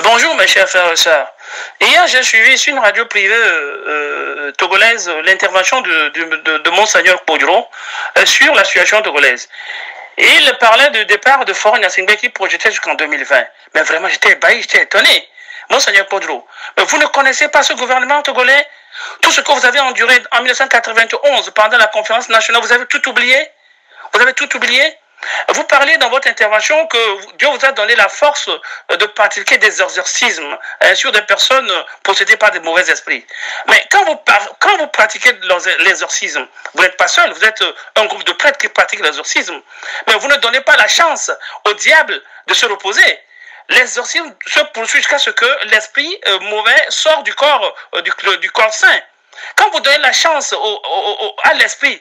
Bonjour mes chers frères et sœurs. Hier, j'ai suivi sur une radio privée togolaise l'intervention de Monseigneur Podro sur la situation togolaise. Et il parlait du départ de Faure Gnassingbé qui projetait jusqu'en 2020. Mais vraiment, j'étais ébahi, j'étais étonné. Monseigneur Podro, mais vous ne connaissez pas ce gouvernement togolais? Tout ce que vous avez enduré en 1991 pendant la conférence nationale, vous avez tout oublié? Vous avez tout oublié? Vous parlez dans votre intervention que Dieu vous a donné la force de pratiquer des exorcismes sur des personnes possédées par des mauvais esprits. Mais quand vous pratiquez l'exorcisme, vous n'êtes pas seul, vous êtes un groupe de prêtres qui pratiquent l'exorcisme. Mais vous ne donnez pas la chance au diable de se reposer. L'exorcisme se poursuit jusqu'à ce que l'esprit mauvais sort du corps saint. Quand vous donnez la chance à l'esprit,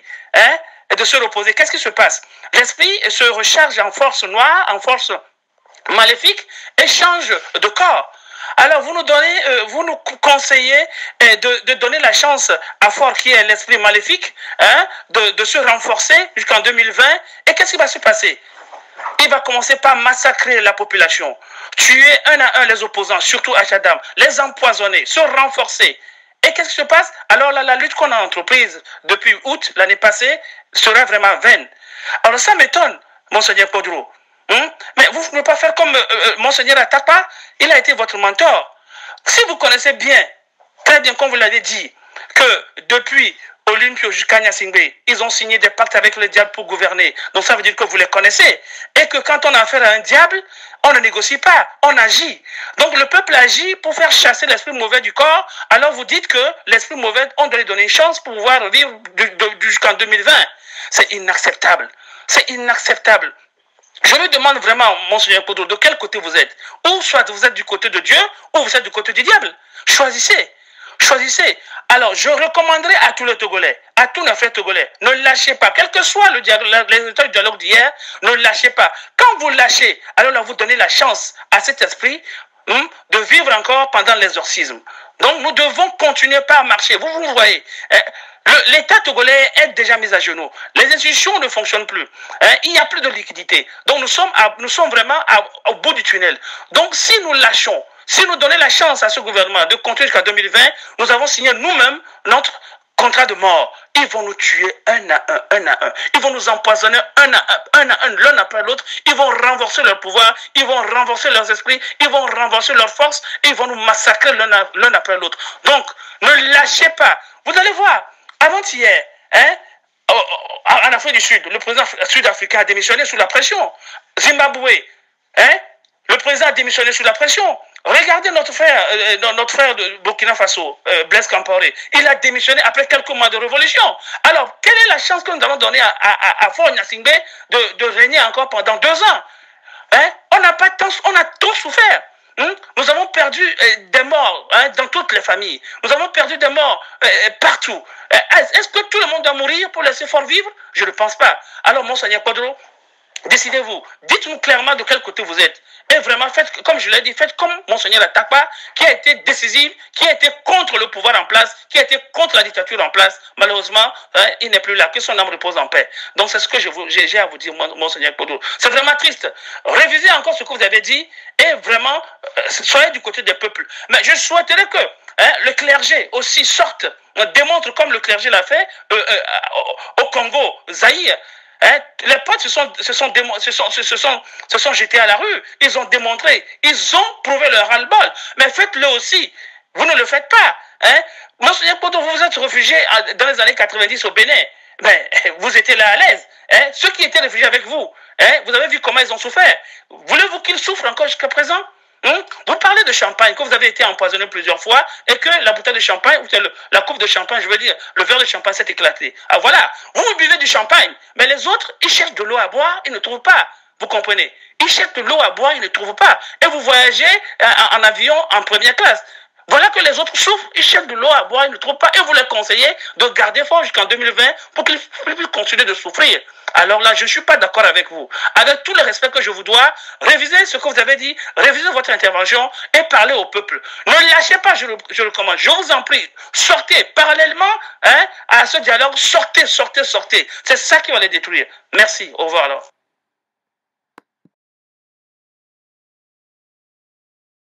et de se reposer, qu'est-ce qui se passe? L'esprit se recharge en force noire, en force maléfique et change de corps. Alors vous nous conseillez de donner la chance à Faure, qui est l'esprit maléfique, de se renforcer jusqu'en 2020. Et qu'est-ce qui va se passer? Il va commencer par massacrer la population, tuer un à un les opposants, surtout à Chadam, les empoisonner, se renforcer. Et qu'est-ce qui se passe? Alors là, la lutte qu'on a entreprise depuis août l'année passée sera vraiment vaine. Alors ça m'étonne, Monseigneur Podro. Mais vous ne pouvez pas faire comme Monseigneur Atakpa, il a été votre mentor. Si vous connaissez bien, très bien comme vous l'avez dit, que depuis Olympio jusqu'à Gnassingbé, ils ont signé des pactes avec le diable pour gouverner. Donc ça veut dire que vous les connaissez. Et que quand on a affaire à un diable, on ne négocie pas, on agit. Donc le peuple agit pour faire chasser l'esprit mauvais du corps. Alors vous dites que l'esprit mauvais, on doit lui donner une chance pour pouvoir vivre jusqu'en 2020. C'est inacceptable. C'est inacceptable. Je me demande vraiment, Monseigneur Podro, de quel côté vous êtes? Ou soit vous êtes du côté de Dieu, ou vous êtes du côté du diable. Choisissez. Choisissez. Alors, je recommanderais à tous les Togolais, à tous nos frères Togolais, ne lâchez pas. Quel que soit les résultats du dialogue d'hier, ne lâchez pas. Quand vous lâchez, alors là, vous donnez la chance à cet esprit de vivre encore pendant l'exorcisme. Donc, nous devons continuer par marcher. Vous voyez, l'État togolais est déjà mis à genoux. Les institutions ne fonctionnent plus. Il n'y a plus de liquidité. Donc, nous sommes vraiment au bout du tunnel. Donc, si nous lâchons, si nous donnons la chance à ce gouvernement de continuer jusqu'à 2020, nous avons signé nous-mêmes notre contrat de mort. Ils vont nous tuer un à un. Ils vont nous empoisonner un à un, l'un après l'autre. Ils vont renverser leur pouvoir, ils vont renverser leurs esprits, ils vont renverser leurs forces, et ils vont nous massacrer l'un après l'autre. Donc, ne lâchez pas. Vous allez voir, avant-hier, en Afrique du Sud, le président sud-africain a démissionné sous la pression. Zimbabwe, le président a démissionné sous la pression. Regardez notre frère de Burkina Faso, Blaise Compaoré. Il a démissionné après quelques mois de révolution. Alors, quelle est la chance que nous allons donner à Faure Gnassingbé de régner encore pendant 2 ans? On a trop souffert. Nous avons perdu des morts dans toutes les familles. Nous avons perdu des morts partout. Est-ce que tout le monde doit mourir pour laisser Faure vivre? Je ne pense pas. Alors, Monseigneur Podro, décidez-vous. Dites-nous clairement de quel côté vous êtes. Et vraiment, faites, comme je l'ai dit, faites comme Monseigneur Atakpa, qui a été décisif, qui a été contre le pouvoir en place, qui a été contre la dictature en place. Malheureusement, il n'est plus là. Que son âme repose en paix. Donc, c'est ce que j'ai à vous dire, Monseigneur Podro. C'est vraiment triste. Révisez encore ce que vous avez dit et vraiment, soyez du côté des peuples. Mais je souhaiterais que le clergé aussi sorte, démontre comme le clergé l'a fait au Congo, Zaïre. Les potes se sont jetés à la rue. Ils ont démontré, ils ont prouvé leur ras-le-bol. Mais faites-le aussi. Vous ne le faites pas. Monseigneur Podro, vous vous êtes réfugié dans les années 90 au Bénin. Mais vous étiez là à l'aise. Ceux qui étaient réfugiés avec vous, vous avez vu comment ils ont souffert. Voulez-vous qu'ils souffrent encore jusqu'à présent? Vous parlez de champagne, que vous avez été empoisonné plusieurs fois et que la bouteille de champagne, la coupe de champagne, je veux dire, le verre de champagne s'est éclaté. Ah voilà, vous buvez du champagne, mais les autres, ils cherchent de l'eau à boire, ils ne trouvent pas. Vous comprenez? Ils cherchent de l'eau à boire, ils ne trouvent pas. Et vous voyagez en avion en première classe. Voilà que les autres souffrent, ils cherchent de l'eau à boire, ils ne trouvent pas. Et vous les conseillez de garder fort jusqu'en 2020 pour qu'ils puissent continuer de souffrir. Alors là, je ne suis pas d'accord avec vous. Avec tout le respect que je vous dois, révisez ce que vous avez dit, révisez votre intervention et parlez au peuple. Ne lâchez pas, je le recommande. Je vous en prie, sortez parallèlement à ce dialogue, sortez. C'est ça qui va les détruire. Merci, au revoir alors.